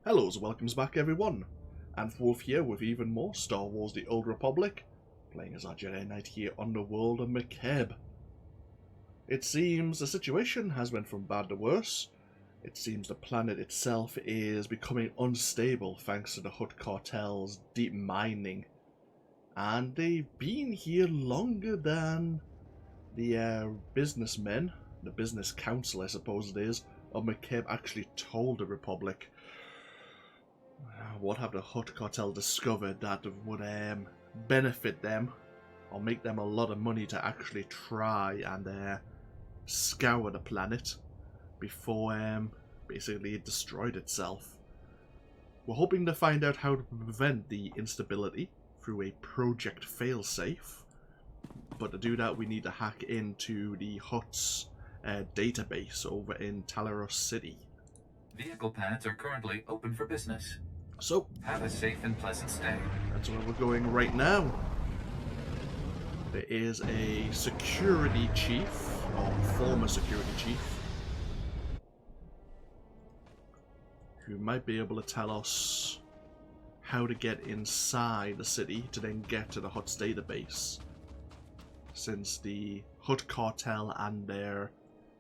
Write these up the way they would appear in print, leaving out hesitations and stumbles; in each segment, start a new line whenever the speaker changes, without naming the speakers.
Hello and welcomes back everyone. AnthWolf here with even more Star Wars The Old Republic, playing as our Jedi Knight here on the world of Makeb. It seems the situation has went from bad to worse. It seems the planet itself is becoming unstable thanks to the Hutt Cartel's deep mining. And they've been here longer than the businessmen, the business council I suppose it is, of Makeb actually told the Republic. What have the Hutt Cartel discovered that would benefit them or make them a lot of money to actually try and scour the planet before basically it destroyed itself? We're hoping to find out how to prevent the instability through a Project Failsafe, but to do that we need to hack into the Hutt's database over in Talaos City.
Vehicle pads are currently open for business.
So,
have a safe and pleasant stay.
That's where we're going right now. There is a security chief, or former security chief, who might be able to tell us how to get inside the city to then get to the Hutt's database. Since the Hutt Cartel and their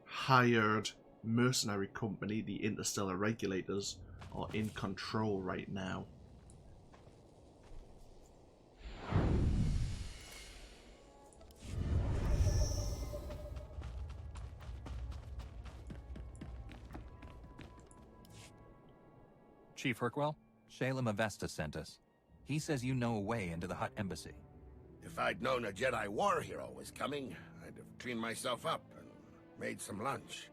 hired mercenary company, the Interstellar Regulators, are in control right now.
Chief Hirkwell, Shalem Avesta sent us. He says you know a way into the Hutt embassy.
If I'd known a Jedi war hero was coming, I'd have cleaned myself up and made some lunch.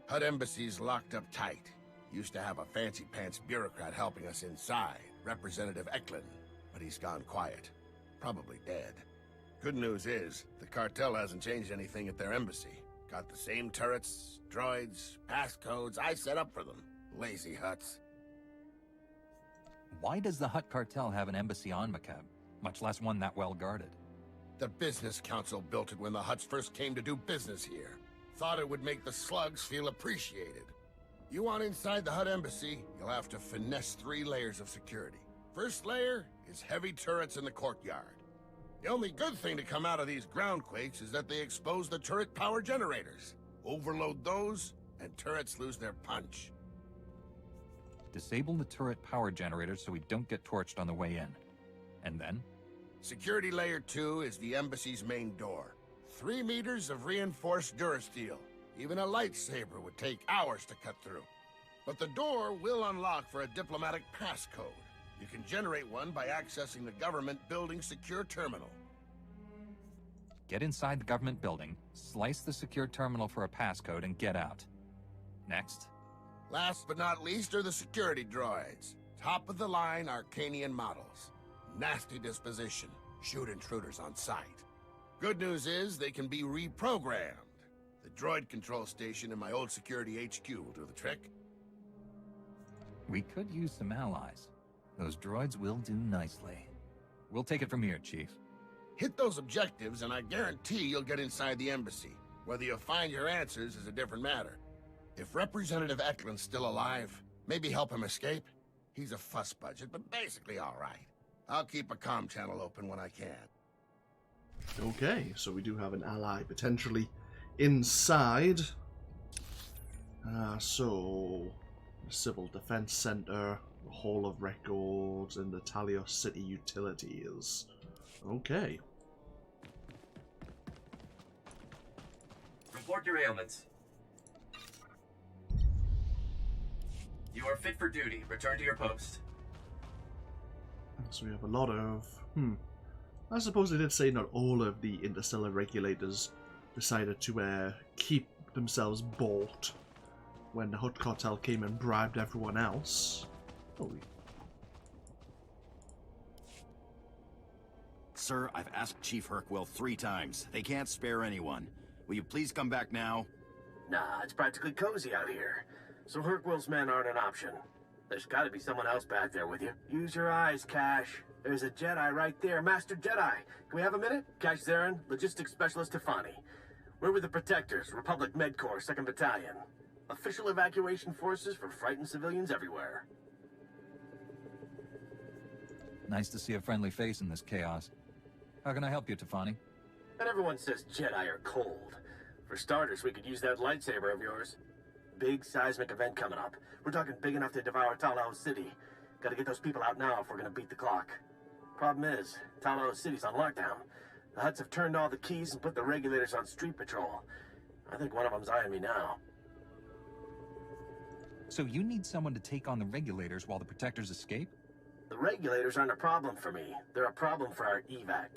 Hutt embassy's locked up tight. Used to have a fancy-pants bureaucrat helping us inside, Representative Eklund, but he's gone quiet. Probably dead. Good news is, the cartel hasn't changed anything at their embassy. Got the same turrets, droids, passcodes I set up for them. Lazy Hutts.
Why does the Hutt cartel have an embassy on Makeb, much less one that well guarded?
The Business Council built it when the Hutts first came to do business here. Thought it would make the slugs feel appreciated. You want inside the Hutt embassy, you'll have to finesse 3 layers of security. First layer is heavy turrets in the courtyard. The only good thing to come out of these groundquakes is that they expose the turret power generators. Overload those, and turrets lose their punch.
Disable the turret power generators so we don't get torched on the way in. And then?
Security layer 2 is the embassy's main door. 3 meters of reinforced durasteel. Even a lightsaber would take hours to cut through. But the door will unlock for a diplomatic passcode. You can generate one by accessing the government building secure terminal.
Get inside the government building, slice the secure terminal for a passcode, and get out. Next.
Last but not least are the security droids. Top of the line Arcanian models. Nasty disposition. Shoot intruders on sight. Good news is they can be reprogrammed. The droid control station in my old security HQ will do the trick.
We could use some allies. Those droids will do nicely. We'll take it from here, Chief.
Hit those objectives and I guarantee you'll get inside the embassy. Whether you'll find your answers is a different matter. If Representative Eklund's still alive, maybe help him escape. He's a fuss budget, but basically all right. I'll keep a comm channel open when I can.
Okay, so we do have an ally potentially inside. So, the Civil Defense Center, the Hall of Records, and the Talaos City Utilities. Okay.
Report your ailments. You are fit for duty. Return to your post.
So we have a lot of... I suppose they did say not all of the Interstellar Regulators decided to keep themselves bought when the Hutt Cartel came and bribed everyone else.
Sir, I've asked Chief Hirkwell 3 times. They can't spare anyone. Will you please come back now?
Nah, it's practically cozy out here. So Hirkwell's men aren't an option. There's gotta be someone else back there with you. Use your eyes, Cash. There's a Jedi right there, Master Jedi. Can we have a minute? Cash Zarin, Logistics Specialist Tefani. We're with the Protectors, Republic Med Corps, 2nd Battalion. Official evacuation forces for frightened civilians everywhere.
Nice to see a friendly face in this chaos. How can I help you, Tefani?
And everyone says Jedi are cold. For starters, we could use that lightsaber of yours. Big seismic event coming up. We're talking big enough to devour Talaos City. Gotta get those people out now if we're gonna beat the clock. Problem is, Talaos City's on lockdown. The Hutts have turned all the keys and put the regulators on street patrol. I think one of them's eyeing me now.
So you need someone to take on the regulators while the protectors escape?
The regulators aren't a problem for me. They're a problem for our evac.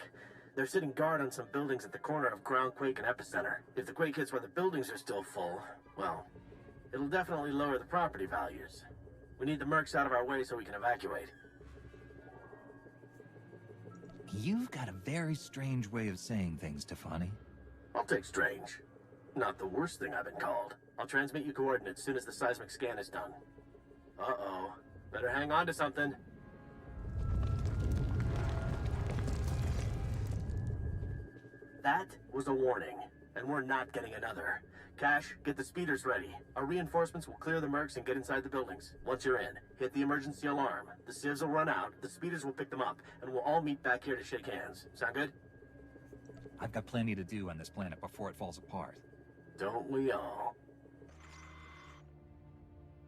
They're sitting guard on some buildings at the corner of Groundquake and Epicenter. If the quake hits where the buildings are still full, well, it'll definitely lower the property values. We need the mercs out of our way so we can evacuate.
You've got a very strange way of saying things, Tefani.
I'll take strange. Not the worst thing I've been called. I'll transmit you coordinates as soon as the seismic scan is done. Uh-oh. Better hang on to something. That was a warning, and we're not getting another. Cash, get the speeders ready. Our reinforcements will clear the mercs and get inside the buildings. Once you're in, hit the emergency alarm. The civs will run out, the speeders will pick them up, and we'll all meet back here to shake hands. Sound good?
I've got plenty to do on this planet before it falls apart.
Don't we all?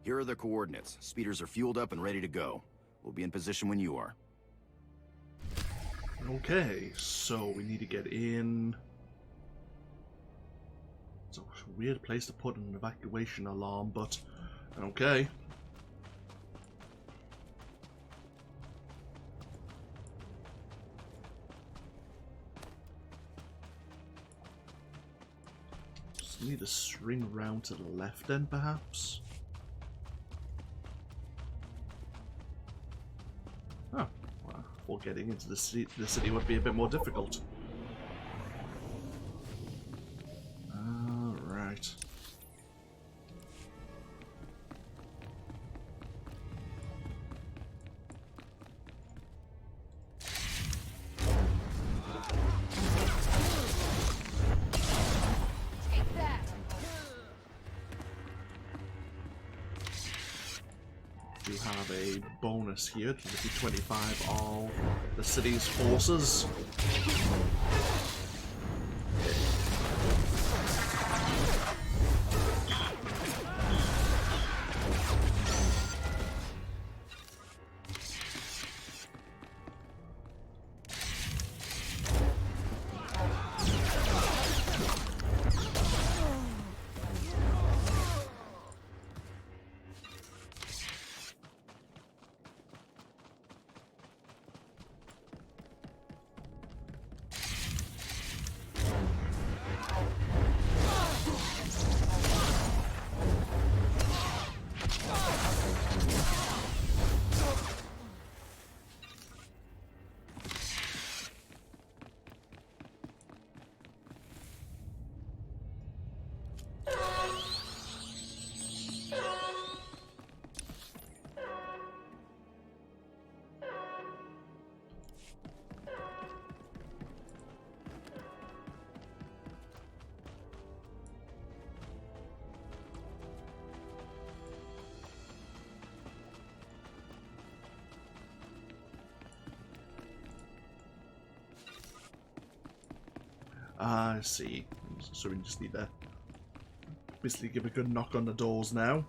Here are the coordinates. Speeders are fueled up and ready to go. We'll be in position when you are.
Okay, so we need to get in. It's a weird place to put an evacuation alarm, but okay. Just need to swing around to the left then, perhaps. Oh, well, before getting into the city would be a bit more difficult. Alright.
Take that.
We have a bonus here to the 25 of the city's forces. I see. So we just need to basically give a good knock on the doors now.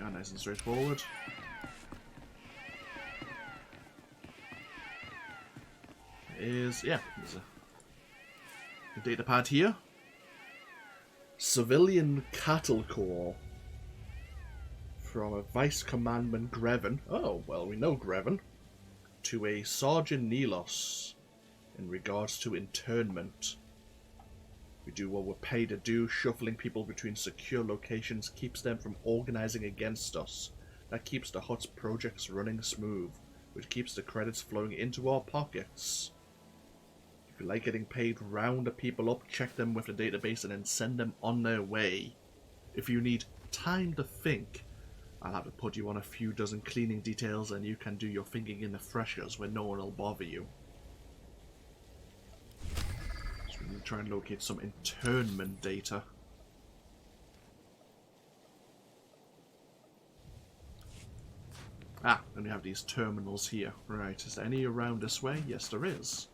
Yeah, nice and straightforward. Yeah, there's a data pad here. Civilian Cattle Corps from a Vice Commandment Greven. Oh, well, we know Greven. To a Sergeant Nelos in regards to internment. We do what we're paid to do. Shuffling people between secure locations keeps them from organizing against us. That keeps the Hutt's projects running smooth, which keeps the credits flowing into our pockets. If you like getting paid, round the people up, check them with the database, and then send them on their way. If you need time to think, I'll have to put you on a few dozen cleaning details and you can do your thinking in the freshers where no one will bother you. So we need to try and locate some internment data. Ah, and we have these terminals here. Right, is there any around this way? Yes, there is.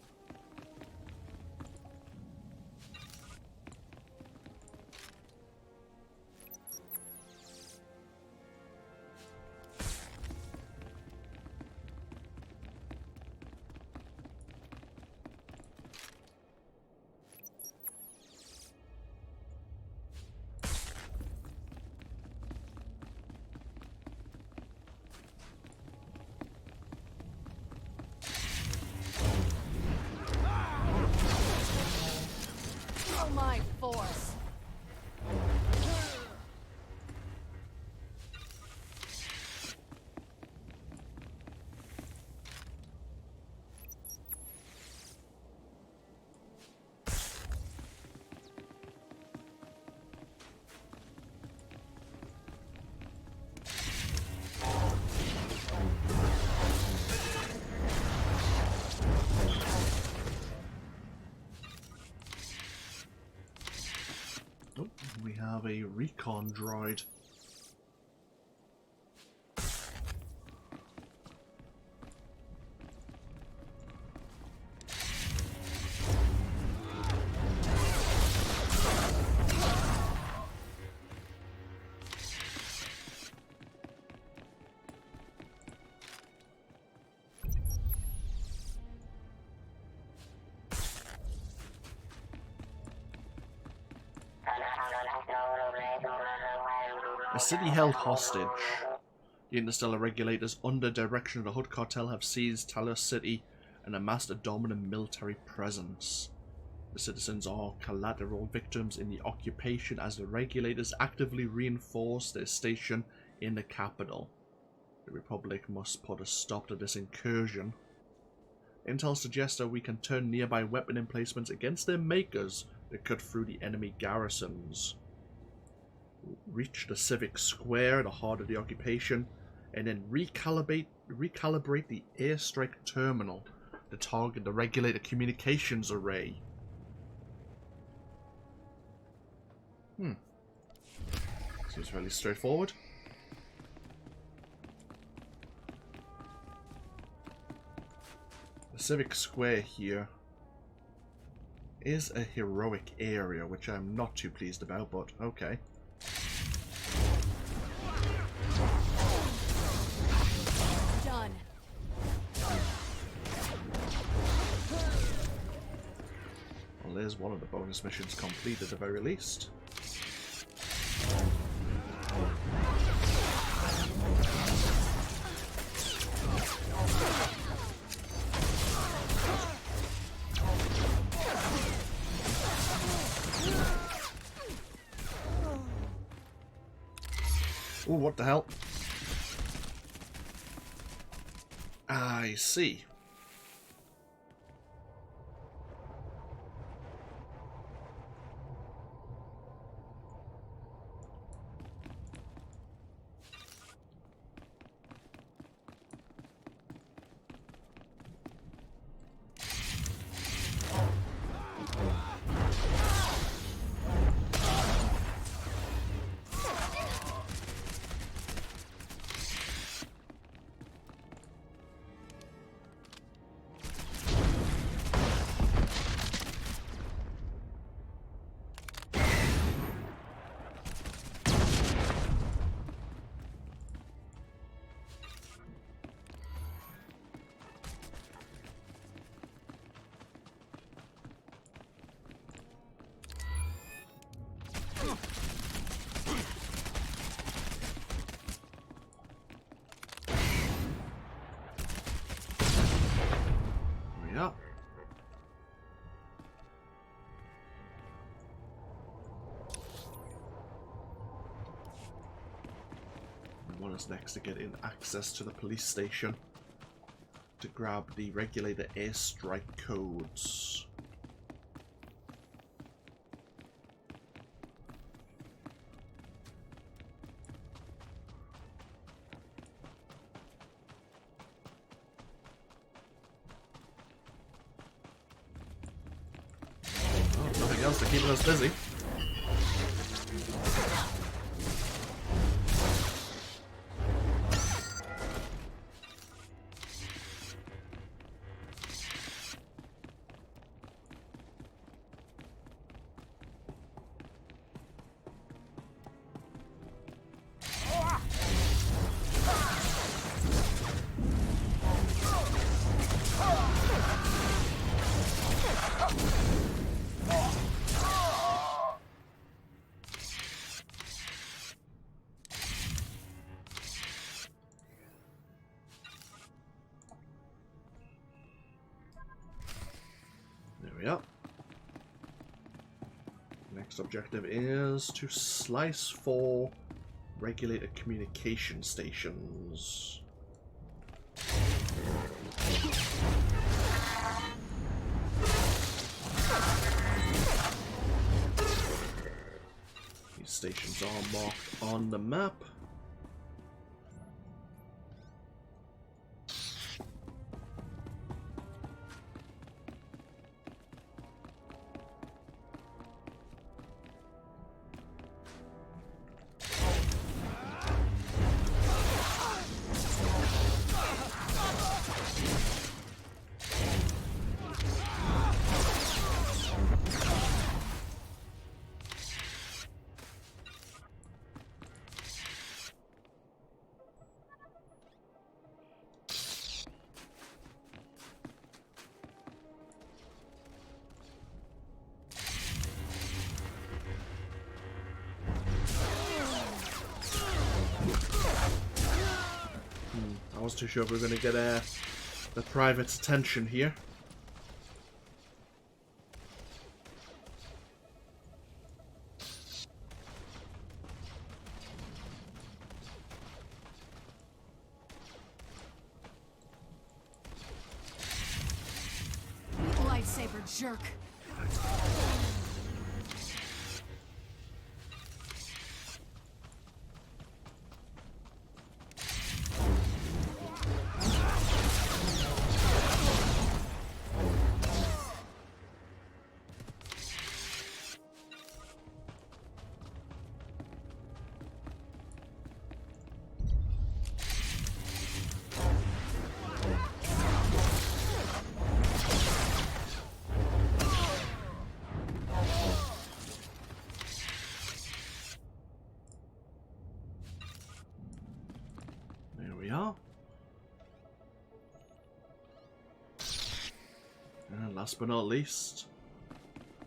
My force.
We have a recon droid. A city held hostage. The interstellar regulators under direction of the Hutt Cartel have seized Talaos City and amassed a dominant military presence. The citizens are collateral victims in the occupation as the regulators actively reinforce their station in the capital. The Republic must put a stop to this incursion. Intel suggests that we can turn nearby weapon emplacements against their makers that cut through the enemy garrisons. Reach the civic square, the heart of the occupation, and then recalibrate the airstrike terminal to target the regulator communications array. Seems fairly straightforward. The civic square here is a heroic area, which I'm not too pleased about, but okay.
Done.
Well, there's one of the bonus missions complete at the very least. Oh, what the hell? I see. Yeah. What is next? To get in access to the police station to grab the regulator airstrike codes. else to keep us busy. There we are. Next objective is to slice 4 regulated communication stations. These stations are marked on the map. I wasn't too sure if we were going to get the private attention here.
Lightsaber jerk. And last but not least,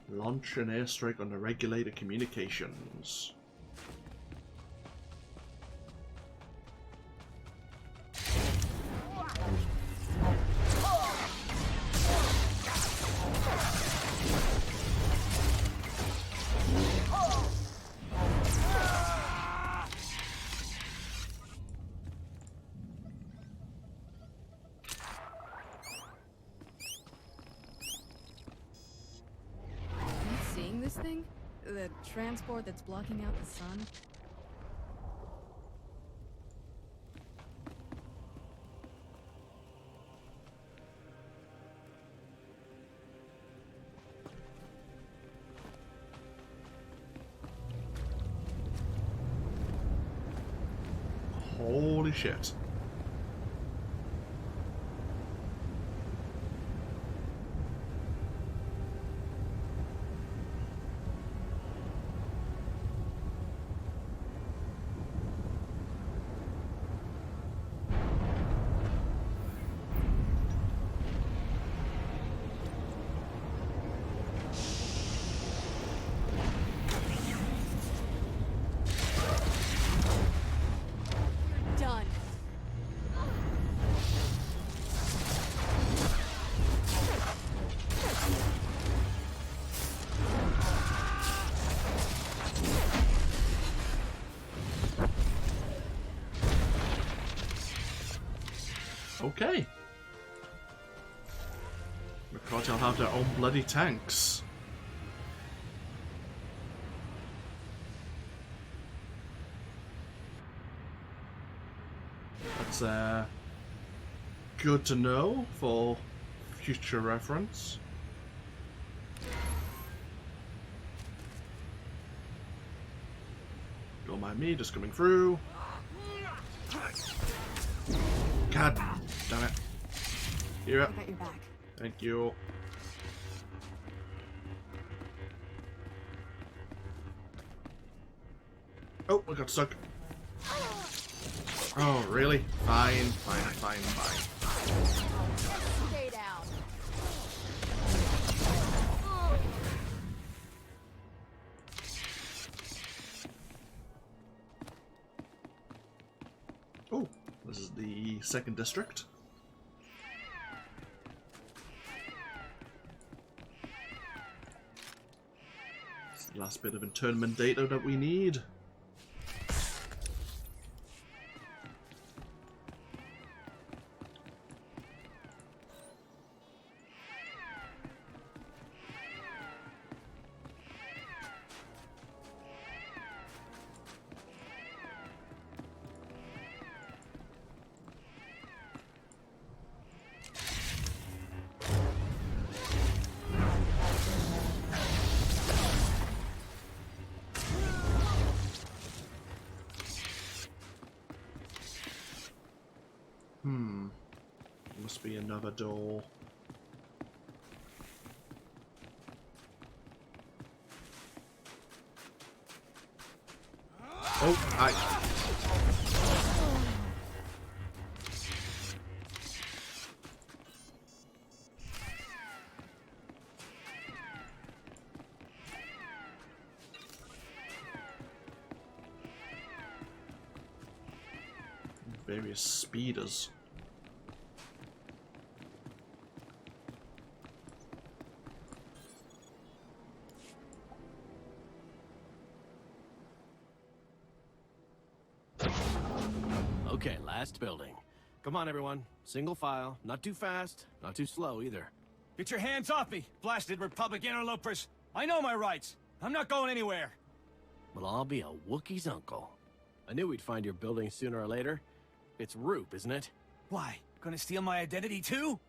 launch an airstrike on the regulated communications. This thing? The transport that's blocking out the sun?
Holy shit.
Done.
Okay. The Cartel have their own bloody tanks. That's good to know for future reference. Don't mind me, just coming through. God damn it. Here.
I got your back.
Thank you. Oh, I got stuck. Oh, really? Fine.
Stay down.
Oh, this is the 2nd district. It's the last bit of internment data that we need. Must be another door. Oh, hi. Various speeders.
Okay, last building. Come on, everyone. Single file. Not too fast, not too slow either.
Get your hands off me, blasted Republic interlopers! I know my rights. I'm not going anywhere.
Well, I'll be a Wookiee's uncle. I knew we'd find your building sooner or later. It's Roop, isn't it?
Why? Gonna steal my identity too?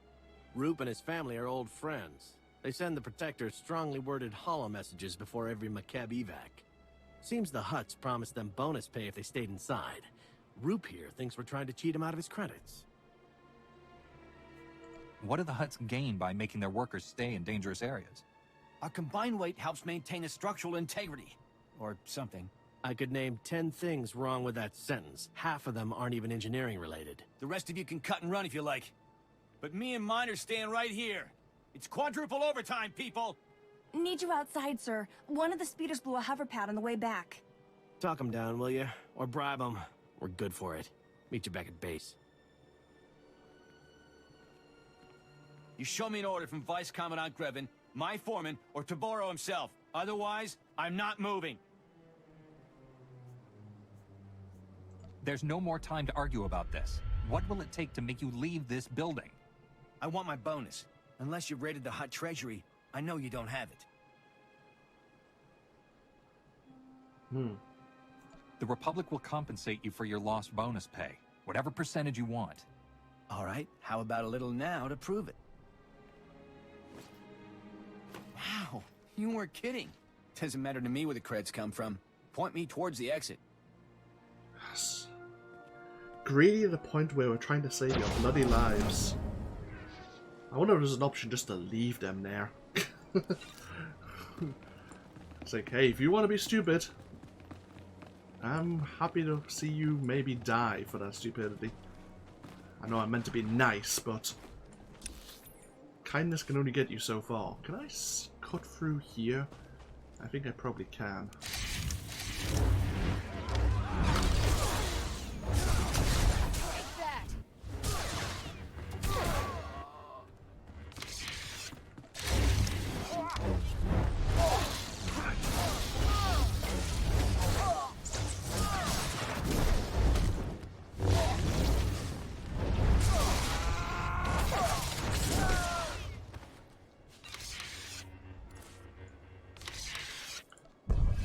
Roop and his family are old friends. They send the Protectors strongly worded holo messages before every Makeb evac. Seems the Hutts promised them bonus pay if they stayed inside. Roop here thinks we're trying to cheat him out of his credits.
What do the Hutts gain by making their workers stay in dangerous areas?
Our combined weight helps maintain a structural integrity. Or something.
I could name 10 things wrong with that sentence. Half of them aren't even engineering related.
The rest of you can cut and run if you like. But me and mine are staying right here. It's quadruple overtime, people!
Need you outside, sir. One of the speeders blew a hover pad on the way back.
Talk him down, will you? Or bribe him. We're good for it. Meet you back at base.
You show me an order from Vice Commandant Grevin, my foreman, or Taboro himself. Otherwise, I'm not moving.
There's no more time to argue about this. What will it take to make you leave this building?
I want my bonus. Unless you've raided the Hutt treasury, I know you don't have it.
The Republic will compensate you for your lost bonus pay, whatever percentage you want.
All right, how about a little now to prove it? Wow, you weren't kidding. Doesn't matter to me where the creds come from. Point me towards the exit.
Yes. Greedy to the point where we're trying to save your bloody lives. I wonder if there's an option just to leave them there. It's like, hey, if you want to be stupid, I'm happy to see you maybe die for that stupidity. I know I'm meant to be nice, but kindness can only get you so far. Can I cut through here? I think I probably can.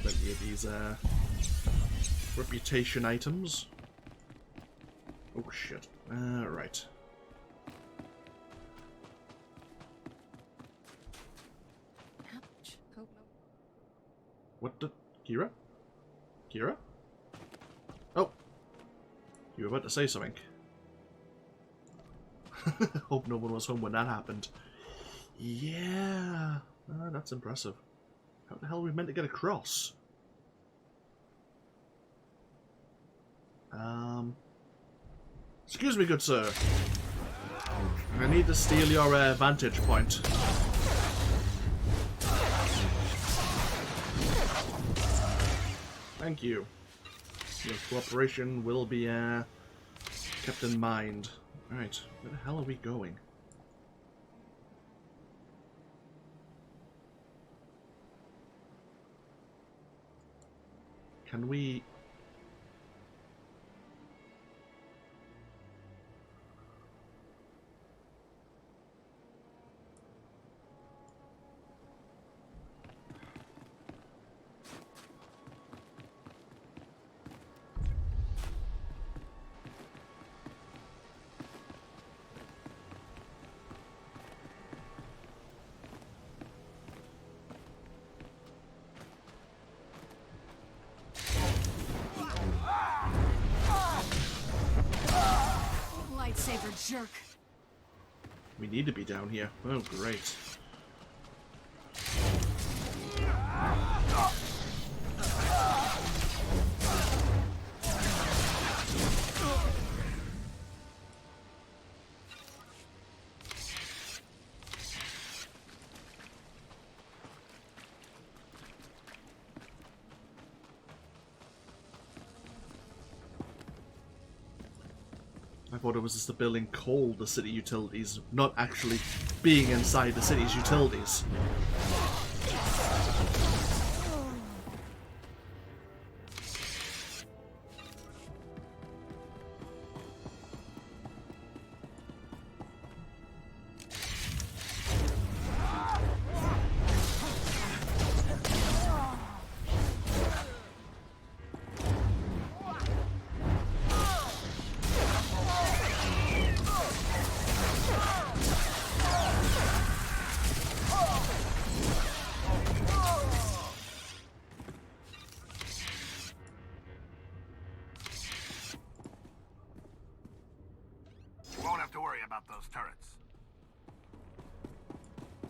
Plenty of these reputation items. Oh shit. Right.
Ouch. Oh, no.
What the... Kira? Kira?
You were about to say something. Hope no one was home when that happened. Yeah, that's impressive. How the hell are we meant to get across? Excuse me, good sir. I need to steal your vantage point. Thank you. Your cooperation will be kept in mind. Alright, where the hell are we going? Can we...
Lightsaber jerk.
We need to be down here. Oh, great. I thought it was just a building called the city utilities, not actually being inside the city's utilities.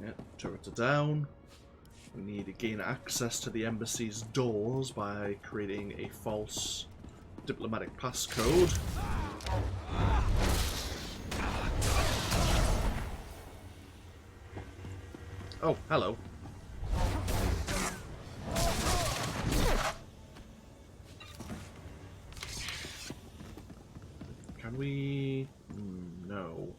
Yeah, turrets are down. We need to gain access to the embassy's doors by creating a false diplomatic passcode. Oh, hello. Can we... No.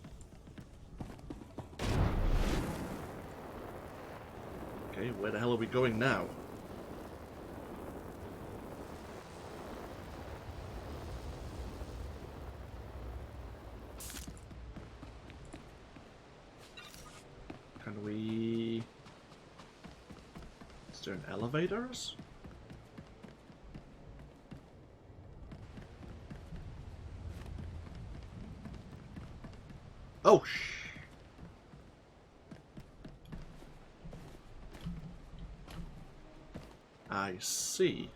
Okay, where the hell are we going now? Can we... Is there an elevators? Oh, I see.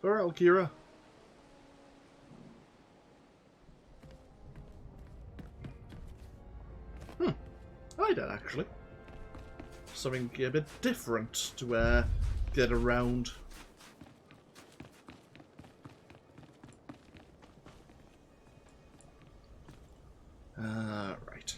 Very well, Kira. I did, actually. Something a bit different to get around. Right.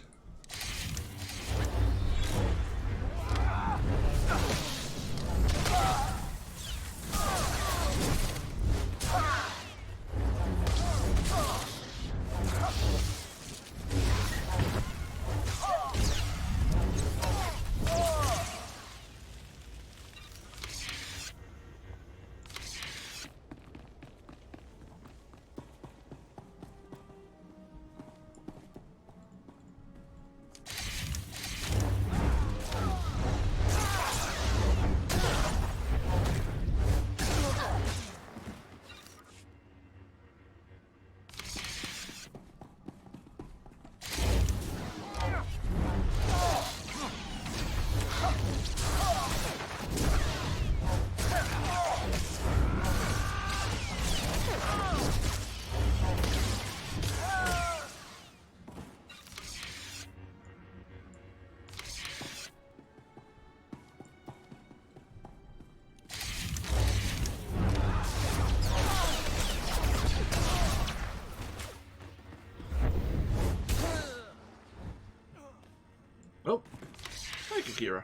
Kira.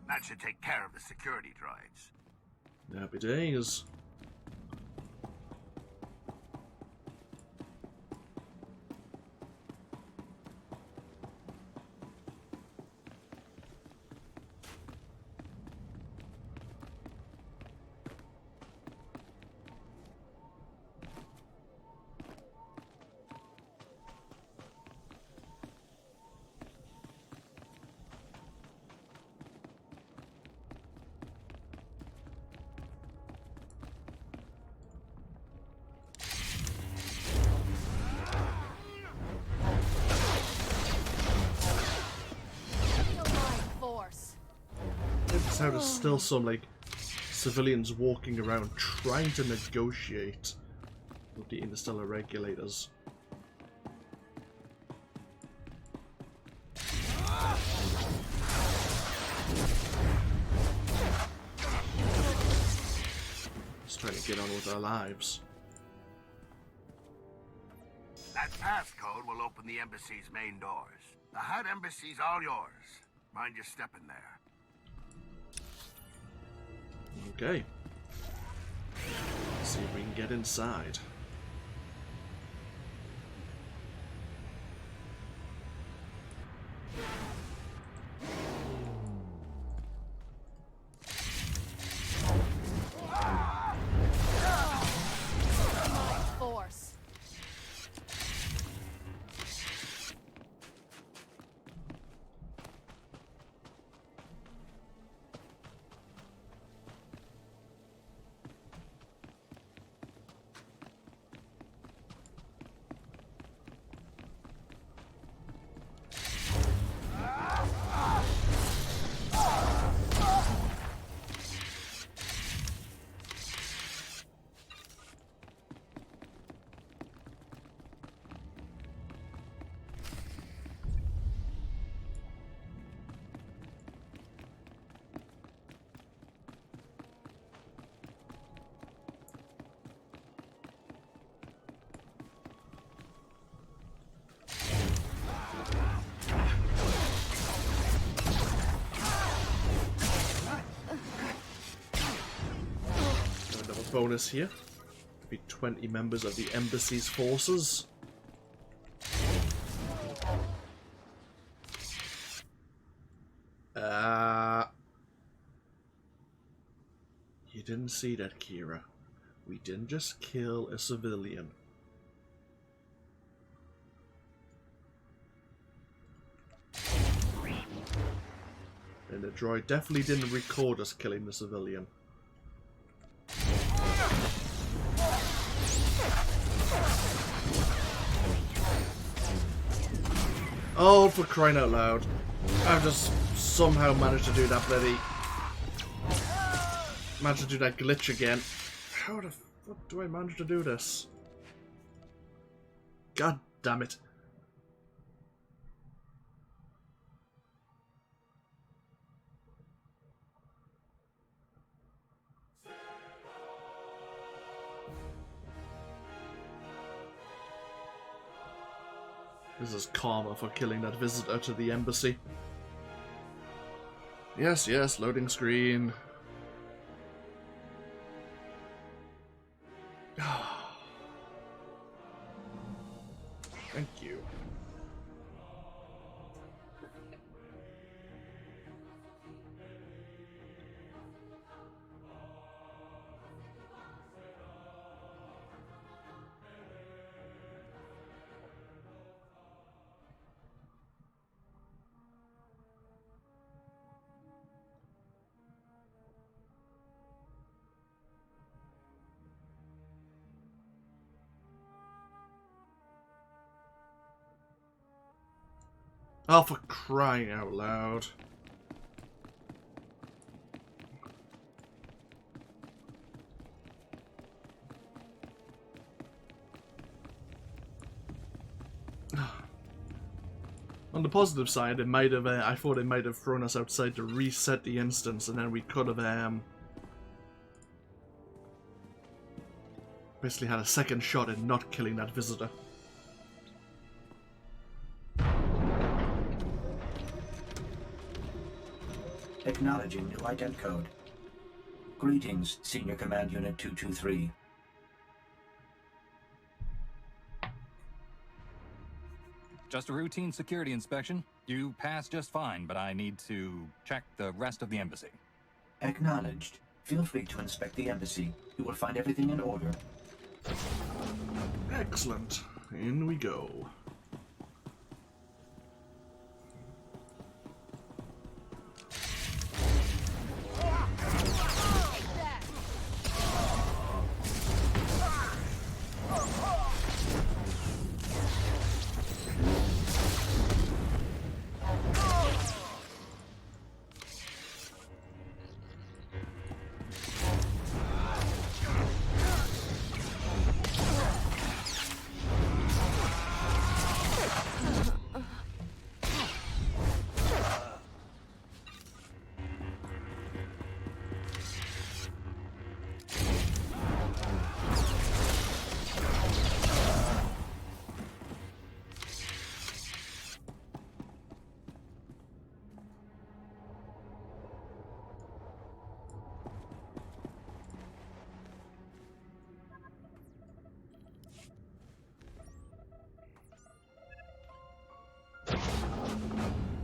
That should take care of the security droids.
Happy days. How there's still some like civilians walking around trying to negotiate with the interstellar regulators. Just trying to get on with their lives.
That passcode will open the embassy's main doors. The Hutt embassy's all yours. Mind your step in there.
Okay. Let's see if we can get inside. Bonus here. Be 20 members of the embassy's forces. You didn't see that, Kira. We didn't just kill a civilian. And the droid definitely didn't record us killing the civilian. Oh, for crying out loud. I've just somehow managed to do that bloody... Managed to do that glitch again. How the fuck do I manage to do this? God damn it. This is karma for killing that visitor to the embassy. Yes, yes, loading screen. Thank you. Oh, for crying out loud. On the positive side, it might have, I thought it might have thrown us outside to reset the instance, and then we could have, basically had a second shot at not killing that visitor.
Acknowledging new ident code. Greetings, Senior Command Unit 223.
Just a routine security inspection. You passed just fine, but I need to check the rest of the embassy.
Acknowledged. Feel free to inspect the embassy. You will find everything in order.
Excellent. In we go.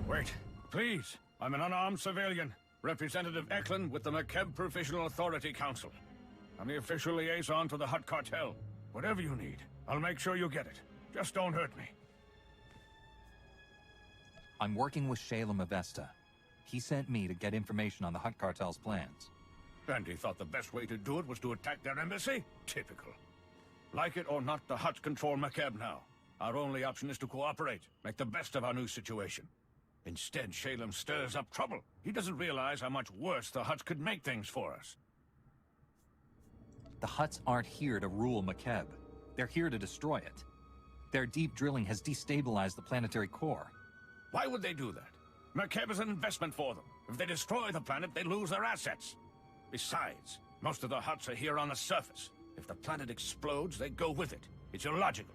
Wait, please. I'm an unarmed civilian. Representative Eklund with the Makeb Provisional Authority Council. I'm the official liaison to the Hutt Cartel. Whatever you need, I'll make sure you get it. Just don't hurt me.
I'm working with Shalem Avesta. He sent me to get information on the Hutt Cartel's plans.
And he thought the best way to do it was to attack their embassy? Typical. Like it or not, the Hutts control Makeb now. Our only option is to cooperate, make the best of our new situation. Instead, Shalem stirs up trouble. He doesn't realize how much worse the Hutts could make things for us.
The Hutts aren't here to rule Makeb. They're here to destroy it. Their deep drilling has destabilized the planetary core.
Why would they do that? Makeb is an investment for them. If they destroy the planet, they lose their assets. Besides, most of the Hutts are here on the surface. If the planet explodes, they go with it. It's illogical.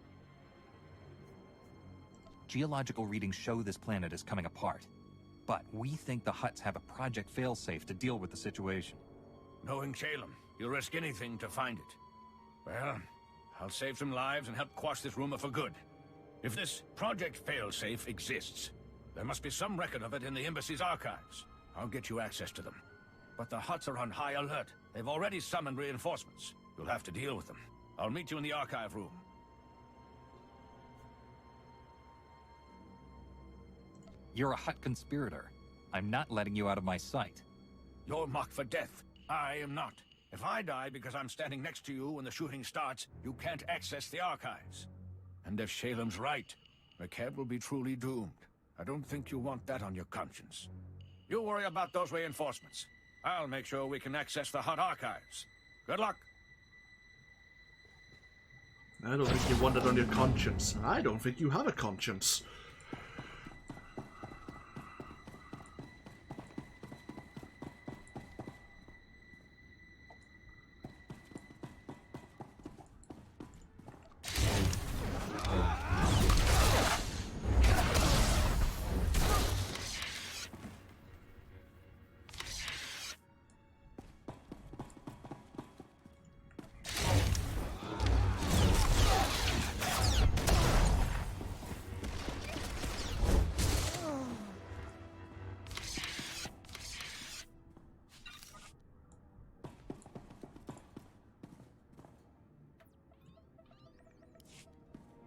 Geological readings show this planet is coming apart. But we think the Hutts have a Project Failsafe to deal with the situation.
Knowing Shalem, you'll risk anything to find it. Well, I'll save some lives and help quash this rumor for good. If this Project Failsafe exists, there must be some record of it in the Embassy's archives. I'll get you access to them. But the Hutts are on high alert. They've already summoned reinforcements. You'll have to deal with them. I'll meet you in the archive room.
You're a Hutt conspirator. I'm not letting you out of my sight.
You're marked for death. I am not. If I die because I'm standing next to you when the shooting starts, you can't access the archives. And if Shalem's right, Makeb will be truly doomed. I don't think you want that on your conscience. You worry about those reinforcements. I'll make sure we can access the Hutt archives. Good luck.
I don't think you want it on your conscience. I don't think you have a conscience.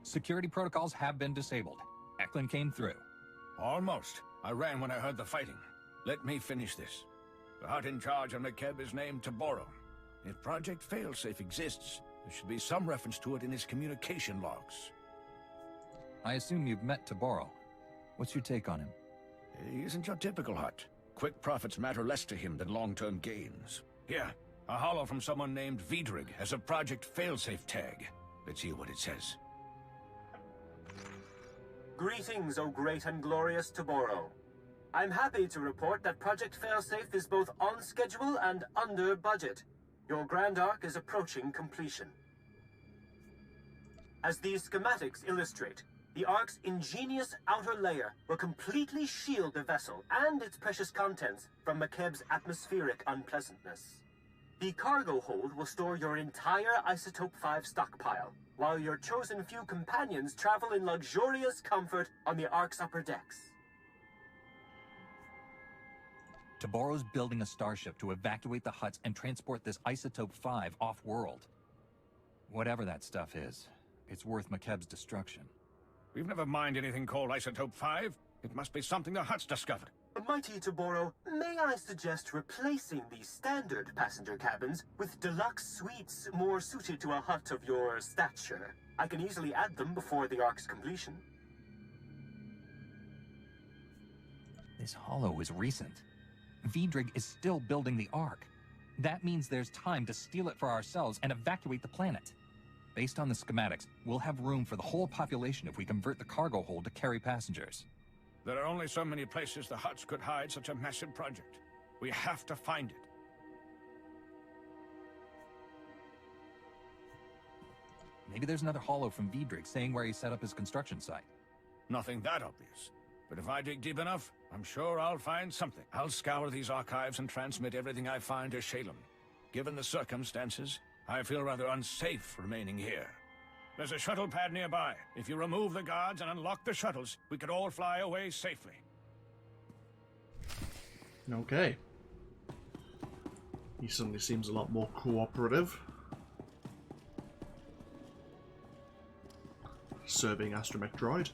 Security protocols have been disabled. Eklund came through.
Almost. I ran when I heard the fighting. Let me finish this. The Hutt in charge on Makeb is named Taboro. If Project Failsafe exists, there should be some reference to it in his communication logs.
I assume you've met Taboro. What's your take on him?
He isn't your typical Hutt. Quick profits matter less to him than long-term gains. Here, a holo from someone named Vidrig has a Project Failsafe tag. Let's hear what it says.
Greetings, O great and glorious Taboro. I'm happy to report that Project Failsafe is both on schedule and under budget. Your Grand Arc is approaching completion. As these schematics illustrate, The Ark's ingenious outer layer will completely shield the vessel and its precious contents from Makeb's atmospheric unpleasantness. The cargo hold will store your entire Isotope 5 stockpile, while your chosen few companions travel in luxurious comfort on the Ark's upper decks.
Taboro's building a starship to evacuate the Hutts and transport this Isotope 5 off-world. Whatever that stuff is, it's worth Makeb's destruction.
We've never mined anything called Isotope 5. It must be something the Hutts discovered.
Mighty Taboro, may I suggest replacing the standard passenger cabins with deluxe suites more suited to a Hutt of your stature? I can easily add them before the Ark's completion.
This holo is recent. Vidrig is still building the Ark. That means there's time to steal it for ourselves and evacuate the planet. Based on the schematics, we'll have room for the whole population if we convert the cargo hold to carry passengers.
There are only so many places the Hutts could hide such a massive project. We have to find it.
Maybe there's another holo from Vidrig saying where he set up his construction site.
Nothing that obvious. But if I dig deep enough, I'm sure I'll find something. I'll scour these archives and transmit everything I find to Shalem. Given the circumstances, I feel rather unsafe remaining here. There's a shuttle pad nearby. If you remove the guards and unlock the shuttles, we could all fly away safely.
Okay. He suddenly seems a lot more cooperative. Serving astromech droid.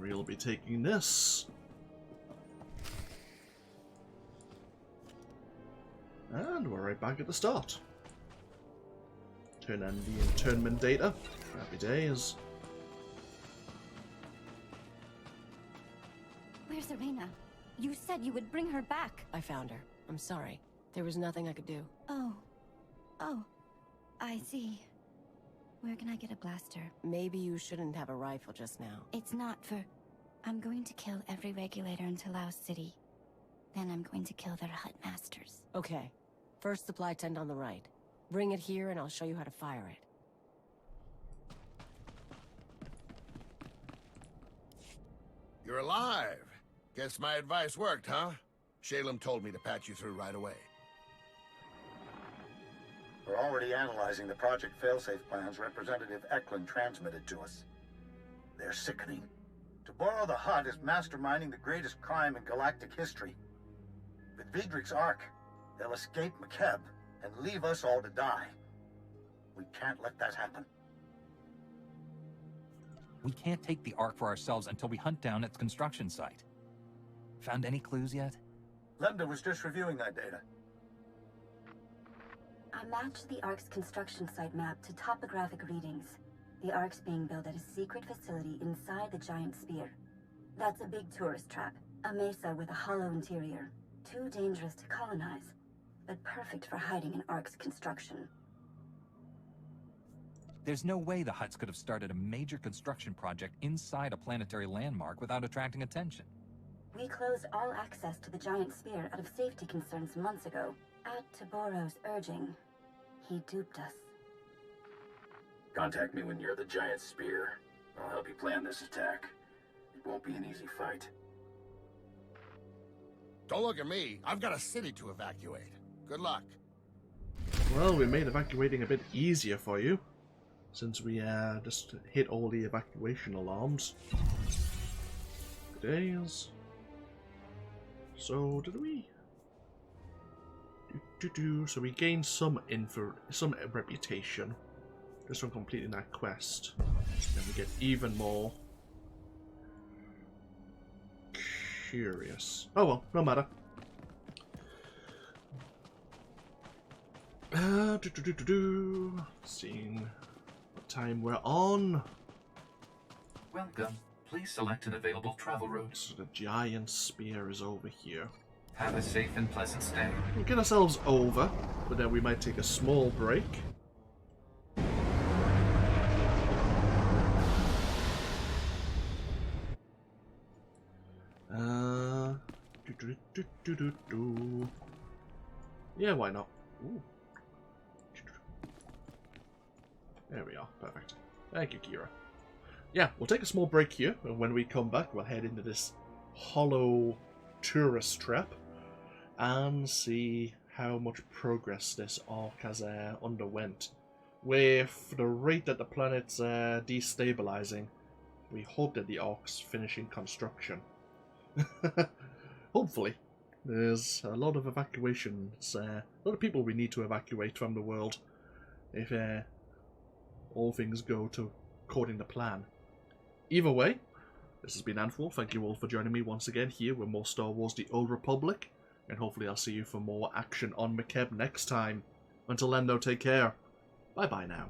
We'll be taking this. And we're right back at the start. Turn on the internment data. Happy days.
Where's Arena? You said you would bring her back.
I found her. I'm sorry. There was nothing I could do.
Oh. Oh. I see. Where can I get a blaster?
Maybe you shouldn't have a rifle just now.
It's not for... I'm going to kill every regulator in Talaos City. Then I'm going to kill their Hutt masters.
Okay. First supply tent on the right. Bring it here and I'll show you how to fire it.
You're alive. Guess my advice worked, huh? Shalem told me to patch you through right away.
We're already analyzing the Project Failsafe plans Representative Eklund transmitted to us. They're sickening. Taboro the Hutt is masterminding the greatest crime in galactic history. With Vidrig's Ark, they'll escape Makeb and leave us all to die. We can't let that happen.
We can't take the Ark for ourselves until we hunt down its construction site. Found any clues yet?
Lemda was just reviewing that data.
I matched the Ark's construction site map to topographic readings. The Ark's being built at a secret facility inside the giant sphere. That's a big tourist trap. A mesa with a hollow interior. Too dangerous to colonize, but perfect for hiding an Ark's construction.
There's no way the Hutts could have started a major construction project inside a planetary landmark without attracting attention.
We closed all access to the giant sphere out of safety concerns months ago. At Taboro's urging, he duped us.
Contact me when you're the giant spear. I'll help you plan this attack. It won't be an easy fight.
Don't look at me. I've got a city to evacuate. Good luck.
Well, we made evacuating a bit easier for you, since we just hit all the evacuation alarms. Good days. So, did we... So we gained some reputation just from completing that quest. Then we get even more curious. Oh well, no matter. Seeing what time we're on.
Welcome. Please select an available travel route.
So the giant spear is over here.
Have a safe and pleasant stay.
We'll get ourselves over, but then we might take a small break. Yeah, why not? Ooh. There we are. Perfect. Thank you, Kira. Yeah, we'll take a small break here, and when we come back, we'll head into this hollow tourist trap and see how much progress this arc has underwent. With the rate that the planet's destabilizing, we hope that the arc's finishing construction. Hopefully. There's a lot of evacuations, a lot of people we need to evacuate from the world if all things go according to plan. Either way, this has been AnthWolf. Thank you all for joining me once again here with more Star Wars The Old Republic, and hopefully I'll see you for more action on Makeb next time. Until then though, take care. Bye bye now.